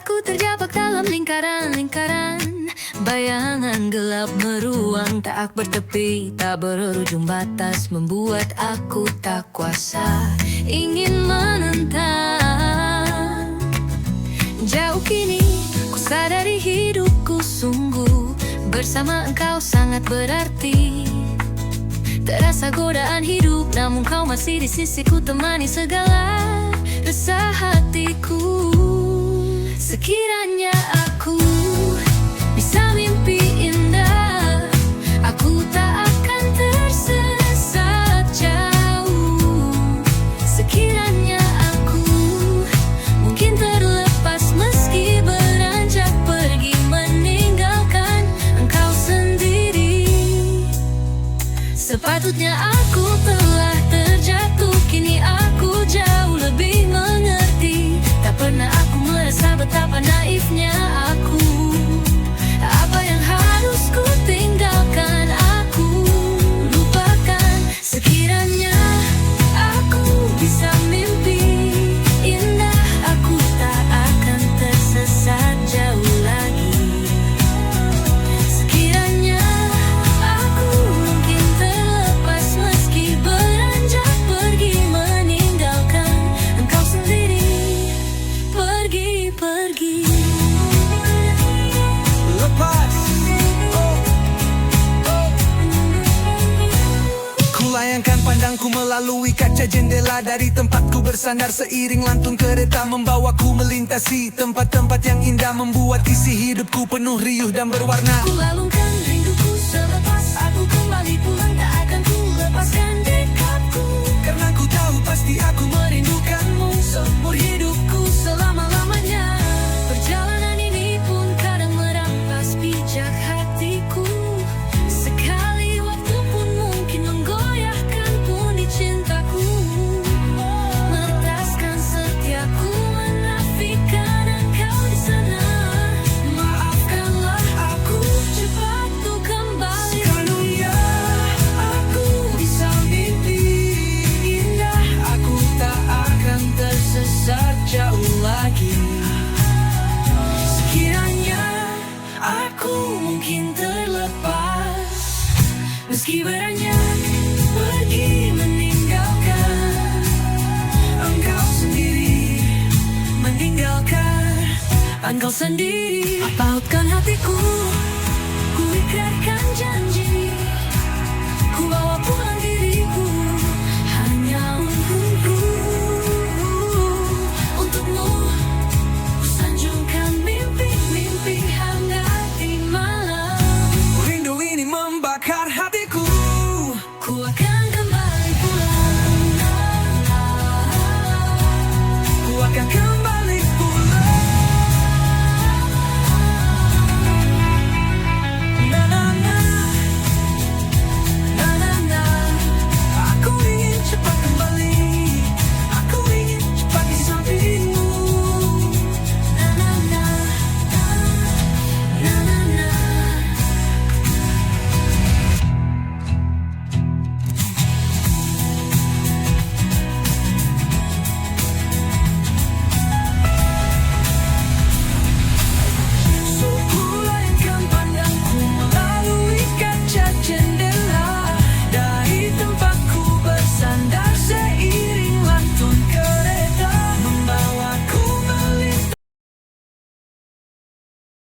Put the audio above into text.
Aku terjebak dalam lingkaran-lingkaran bayangan gelap meruang, tak bertepi, tak berujung batas, membuat aku tak kuasa ingin menentang. Jauh kini ku sadari hidupku sungguh bersama engkau sangat berarti. Terasa godaan hidup, namun kau masih di sisiku, temani segala resah hatiku. Sekiranya aku bisa mimpi indah, aku tak akan tersesat jauh. Sekiranya aku mungkin terlepas meski beranjak pergi meninggalkan engkau sendiri. Sepatutnya aku telah terjatuh, kini aku jauh lebih mengerti. Tak pernah aku merasa betapa naifnya aku. Apa yang harus ku tinggalkan, aku lupakan. Sekiranya aku bisa mimpi indah, aku tak akan tersesat jauh lagi. Sekiranya aku mungkin terlepas meski beranjak pergi meninggalkan engkau sendiri. Pergi. Lepas Kulayangkan pandangku melalui kaca jendela, dari tempatku bersandar seiring lantung kereta membawaku melintasi tempat-tempat yang indah, membuat isi hidupku penuh riuh dan berwarna. Ku lalungkan rinduku selepas aku kembali pulang, tak akan ku lepaskan dekatku. Karena ku tahu pasti aku Merindukanmu seumur hidupku selama-lamanya. Perjalanan ini pun kadang merampas pijak hatiku. Sekali waktu pun mungkin menggoyahkan pundi cintaku. Meretaskan setiaku, menafikan engkau di sana. Maafkanlah aku, cepat tuh kembali. Sekiranya aku bisa mimpi indah, aku tak akan tersesat jauh lagi. Sekiranya aku mungkin terlepas meski beranjak pergi meninggalkan engkau sendiri. Meninggalkan engkau sendiri. Pautkan hatiku, ku ikrarkan janji.